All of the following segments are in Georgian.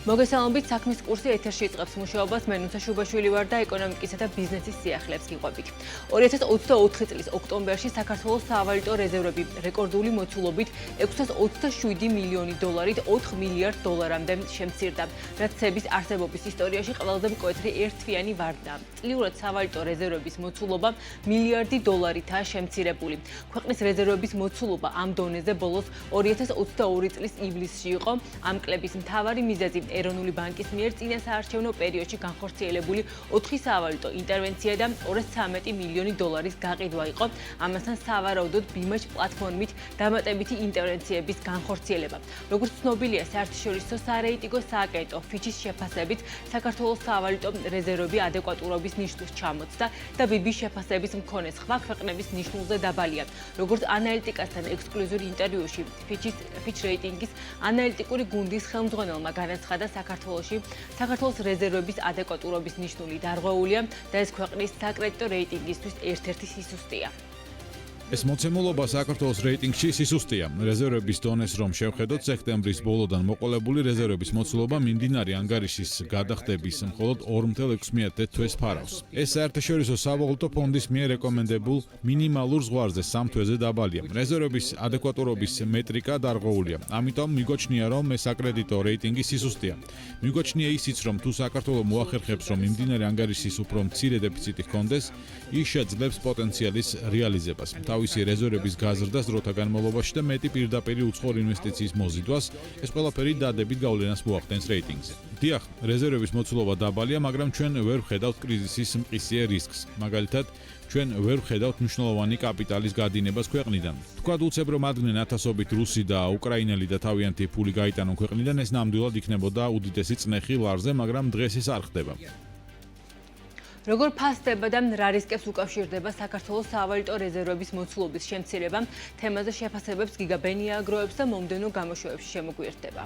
მოგესალმებით, საქმის კურსი ეთერში იწყებს მუშაობას. მე ნუცა შუბაშვილი ვარ და ეკონომიკისა და ბიზნესის სიახლეებს გიყვებით. 2024 წლის ოქტომბერში საქართველოს სავალუტო რეზერვები რეკორდული მოცულობით 627 მილიონი დოლარით 4 მილიარდ დოლარამდე შემცირდა, რაც ცების არსებობის ისტორიაში ყველაზე მკვეთრი ერთთვიანი ვარდაა. წლიურად სავალუტო რეზერვების მოცულობა მილიარდი დოლარითაა შემცირებული. ქვეყნის რეზერვების მოცულობა ამ დონეზე ბოლოს 2022 წლის ივლისში იყო. ამ კლების მთავარი მიზეზი ეროვნული ბანკის მიერ წინასაარჩევნო პერიოდში განხორციელებული 4 სავალუტო ინტერვენცია და 213 მილიონი დოლარის გაყიდვა იყო. ამასთან სავარაუდოდ BIMACH პლატფორმით დამატებითი ინტერვენციების განხორციელება. როგორც ცნობილია, საერთაშორისო სარეიტინგო სააგენტო Fitch-ის შეფასებით, საქართველოს სავალუტო რეზერვები ადეკვატურობის ნიშნულს ჩამოწდა და BB-ის შეფასების მქონე სხვა ქვეყნების ნიშნულზე დაბალია. როგორც ანალიტიკასთან ექსკლუზიურ ინტერვიუში Fitch რეიტინგის ანალიტიკური გუნდის ხელმძღვანელმა განაცხადა, საქართველოს რეზერვების ადეკვატურობის ნიშნული დარღვეულია და ეს ქვეყნის საკრედიტო რეიტინგისთვის ერთ-ერთი სისუსტეა. ეს მოცემულობა საქართველოს რეიტინგში სისუსტეა. რეზერვების დონეს რომ შევხედოთ, სექტემბრის ბოლოდან მოყოლებული რეზერვების მოცულობა მიმდინარე ანგარიშის გადახდების მხოლოდ 2.6 თვეს ფარავს. ეს საერთაშორისო სავალუტო ფონდის მიერ რეკომენდებულ მინიმალურ ზღვარზე 3 თვეზე დაბალია. რეზერვების ადეკვატურობის მეტრიკა დარღვეულია. ამიტომ მიგოჩნია, რომ ეს საკრედიტო რეიტინგი სისუსტეა. მიგოჩნია ისიც, რომ თუ საქართველო მოახერხებს, რომ მიმდინარე ანგარიშის უფრო მცირე დეფიციტი ჰქონდეს, ის შეძლებს პოტენციალის რეალიზებას. თავისი რეზერვების გაზრდას დროთა განმავლობაში და მეტი პირდაპირი უცხოური ინვესტიციის მოზიდვას, ეს ყველაფერი დადებით გავლენას მოახდენს რეიტინგზე. დიახ, რეზერვების მოცულობა დაბალია, მაგრამ ჩვენ ვერ ვხედავთ კრიზისის მყისიერ რისკს. მაგალითად, ჩვენ ვერ ვხედავთ მნიშვნელოვანი კაპიტალის გადინებას ქვეყნიდან. თქვათ, უცებ რომ ადგნენ ათასობით რუსი და უკრაინელი და თავიანთი ფული გაიტანონ ქვეყნიდან, ეს ნამდვილად იქნებოდა უდიდესი წნეხი ლარზე, მაგრამ დღეს ეს არ ხდება. როგორ ფასდება და რა რისკებს უკავშირდება საქართველოს სავალუტო რეზერვების მოცულობის შემცირება, თემაზე შეფასებებს გიგა ბენია აგროვებს და მომდევნო გამოშვებებში შემოგვიერთდება.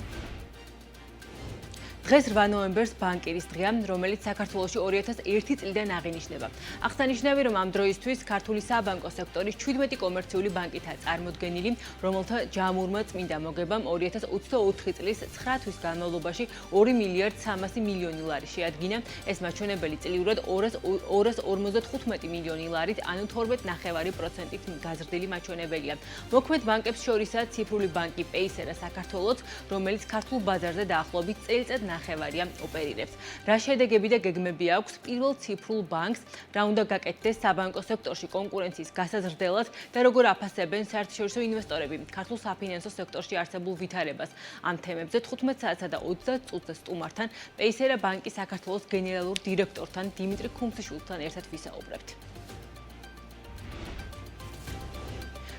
დღეს 8 ნოემბერს ბანკირის დღეა, რომელიც საქართველოში 2001 წლიდან აღინიშნება. აღსანიშნავია, რომ ამ დროისთვის ქართული საბანკო სექტორის 17 კომერციული ბანკითაა წარმოდგენილი, რომელთა ჯამურმა წმინდა მოგებამ 2024 წლის 9 თვის განმავლობაში 2 მილიარდ 300 მილიონი ლარი შეადგინა. ეს მაჩვენებელი წლიურად 255 მილიონი ლარით, ანუ 12.5%-ით გაზრდილი მაჩვენებელია. მოქმედ ბანკებს შორისაა ციფრული ბანკი Paysera საქართველოს, რომელიც ქართულ ბაზარზე დაახლოებით წელიწად ნახევარია ოპერირებს. რა შედეგები და გეგმები აქვს პირველ ციფრულ ბანკს, რა უნდა გაკეთდეს საბანკო სექტორში კონკურენციის გასაზრდელად და როგორ აფასებენ საერთაშორისო ინვესტორები ქართულ საფინანსო სექტორში არსებულ ვითარებას. ამ თემებზე 15 საათსა და 30 წუთზე სტუმართან Paysera ბანკის საქართველოს გენერალურ დირექტორთან დიმიტრი ქუმსიშვილთან ერთად ვისაუბრებთ.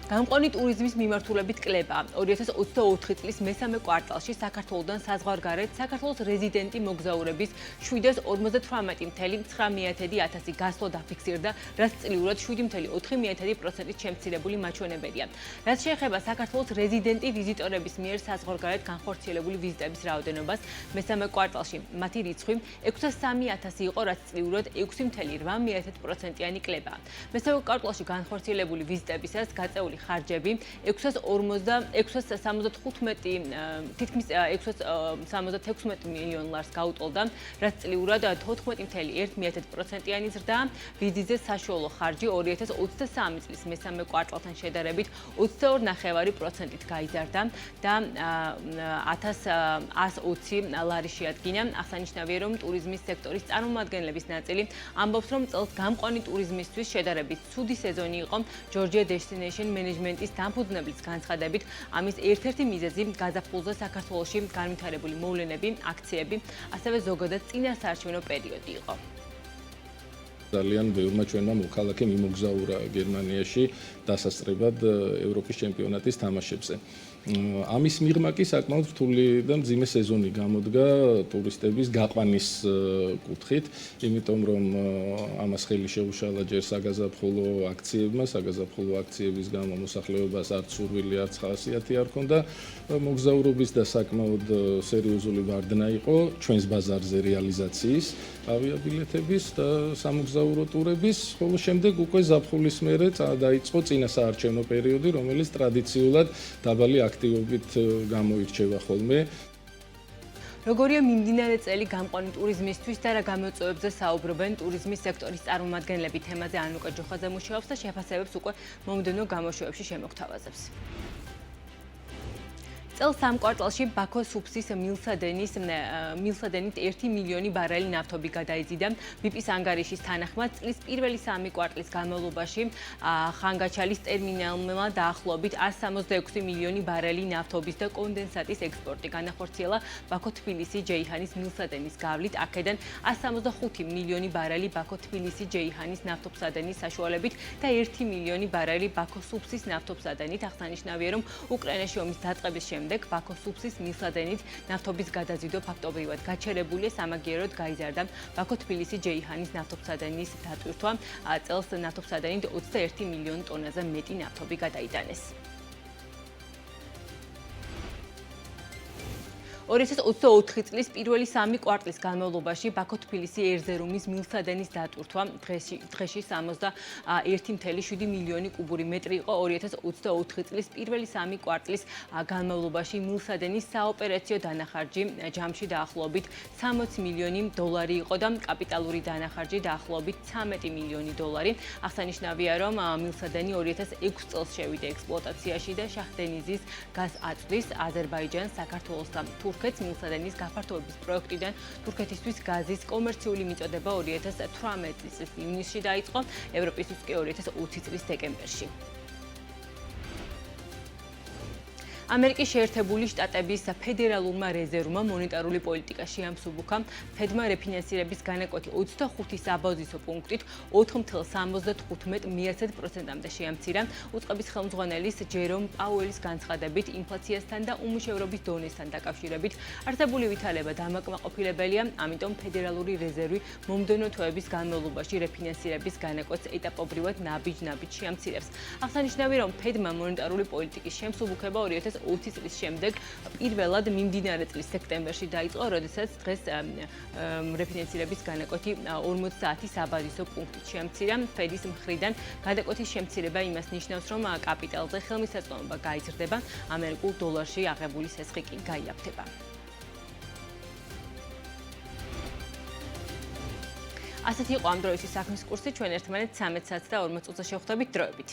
გამყონი ტურიზმის მიმართულებით კლება 2024 წლის მესამე კვარტალში საქართველოდან საზღვარგარეთ საქართველოს რეზიდენტი მოგზაურების 758,9% გასვლა დაფიქსირდა, რაც წლიურად 7.4%-ით შემცირებული მაჩვენებელია. რაც შეეხება საქართველოს რეზიდენტი ვიზიტორების მიერ საზღვარგარეთ განხორციელებული ვიზიტების რაოდენობას, მესამე კვარტალში მათი რიცხვი 603,000 იყო, რაც წლიურად 6.8%-იანი კლებაა. მესამე კვარტალში განხორციელებული ვიზიტებისას გაწეული ხარჯები 676 მილიონ ლარს გაუტოლდა, რაც წლიურად 14.1%-იანი ზრდაა. ვიზიტზე საშუალო ხარჯი 2023 წლის მესამე კვარტალთან შედარებით 22.5%-ით გაიზარდა და 1120 ლარი შეადგინა. აღსანიშნავია, რომ ტურიზმის სექტორის წარმომადგენლების ნაწილი ამბობს, რომ წელს გამყონი ტურიზმისთვის შედარებით ცუდი სეზონი იყო. Georgia Destination მენეჯმენტის დამფუძნებლის განცხადებით, ამის ერთ-ერთი მიზეზი გაზაფხულზე საქართველოში განვითარებული მოვლენები, აქციები, ასევე ზოგადად წინასაარჩევნო პერიოდი იყო. ძალიან ბევრმა ჩვენმა მოქალაქემ იმოგზაურა გერმანიაში დასასწრებად ევროპის ჩემპიონატის თამაშებზე. ამის მიღმა კი საკმაოდ რთული და მძიმე სეზონი გამოდგა ტურისტების გაყვანის კუთხით, იმიტომ რომ ამას ხელი შეუშალა ჯერ საგაზაფხულო აქციებმა, საგაზაფხულო აქციების გამო მოსახლეობას არც სურვილი, არც ხასიათი არ ჰქონდა მოგზაურობის და საკმაოდ სერიოზული ვარდნა იყო ჩვენს ბაზარზე რეალიზაციის, ავიაბილეთების და სამოგზაურო ტურების, ხოლო შემდეგ უკვე ზაფხულის მერე დაიწყო წინასაარჩევნო პერიოდი, რომელიც ტრადიციულად დაბალი აქტივობით გამოირჩევა ხოლმე. როგორია მიმდინარე წელი გამყვანი ტურიზმისთვის და რა გამოწვევებზე საუბრობენ ტურიზმის სექტორის წარმომადგენლები? თემაზე ანუკა ჯოხაძე მუშაობს და შეფასებებს უკვე მომდევნო გამოშვებებში შემოგთავაზებს. წელს სამ კვარტალში ბაქოს უფსის მილსადენით 1 მილიონი ბარელი ნავთობი გადაიზიდა. ბიპის ანგარიშის თანახმად წლის პირველი 3 კვარტლის განმავლობაში ხანგაჩალის ტერმინალმა დაახლოებით 166 მილიონი ბარელი ნავთობის და კონდენსატის ექსპორტი განახორციელა ბაქო-თბილისი-ჯეიჰანის მილსადენის გავლით. აქედან 165 მილიონი ბარელი ბაქო-თბილისი-ჯეიჰანის ნავთობსადენის საშუალებით და 1 მილიონი ბარელი ბაქოს უფსის ნავთობსადენით. აღსანიშნავია, რომ უკრაინაში ომის დაწყების შემდეგ ბაქოს უფსის მილსადენით ნავთობის გადაზიდვა ფაქტობრივად გაჩერებულია. სამაგიეროდ გაიზარდა ბაქო-თბილისი-ჯეიჰანის ნავთობსადენის დატვირთვა. წელს ნავთობსადენით 21 მილიონი ტონაზე მეტი ნავთობი გადაიტანეს. 2024 წლის პირველი 3 კვარტლის განმავლობაში ბაქო-თბილისი ერზერუმის მილსადენის დატვირთვა დღეში 61.7 მილიონი კუბური მეტრი იყო. 2024 წლის პირველი 3 კვარტლის განმავლობაში მილსადენის საოპერაციო დანახარჯი ჯამში დაახლოებით 60 მილიონი დოლარი იყო და კაპიტალური დანახარჯი დაახლოებით 13 მილიონი დოლარი. აღსანიშნავია, რომ მილსადენი 2006 წელს შევიდა ექსპლუატაციაში და შაჰდენიზის გაზს აწვდის აზერბაიჯანს, საქართველოს და თურქეთს. მილსადენის გაფართოების პროექტიდან თურქეთისთვის გაზის კომერციული მიწოდება 2018 წლის ივნისში დაიწყო, ევროპისთვის კი 2020 წლის დეკემბერში. ამერიკის შეერთებული შტატების ფედერალურმა რეზერვმა მონეტარული პოლიტიკა შეამსუბუქა. ფედმა რეფინანსირების განაკვეთი 25 საბაზისო პუნქტით 4.75%-მდე შეამცირა. უწყების ხელმძღვანელის ჯერომ პაუელის განცხადებით, ინფლაციასთან და უმუშევრობის დონესთან დაკავშირებით არსებული ვითარება დამაკმაყოფილებელია, ამიტომ ფედერალური რეზერვი მომდევნო თვეების განმავლობაში რეფინანსირების განაკვეთს ეტაპობრივად ნაბიჯ-ნაბიჯ შეამცირებს. აღსანიშნავია, რომ ფედმა მონეტარული პოლიტიკის შემსუბუქება 2020 წლის შემდეგ პირველად მიმდინარე წლის სექტემბერში დაიწყო, როდესაც დღეს რეფინანსირების განაკვეთი 50 საბაზისო პუნქტით შეამცირა. ფედის მხრიდან განაკვეთის შემცირება იმას ნიშნავს, რომ კაპიტალზე ხელმისაწვდომობა გაიზრდება, ამერიკულ დოლარში აღებული სესხი კი გაიაფთება. ასეთი იყო ამ დროისთვის საქმის კურსი. ჩვენ ერთმანეთს 13 საათს და 40 წუთზე შევხვდებით დროებით.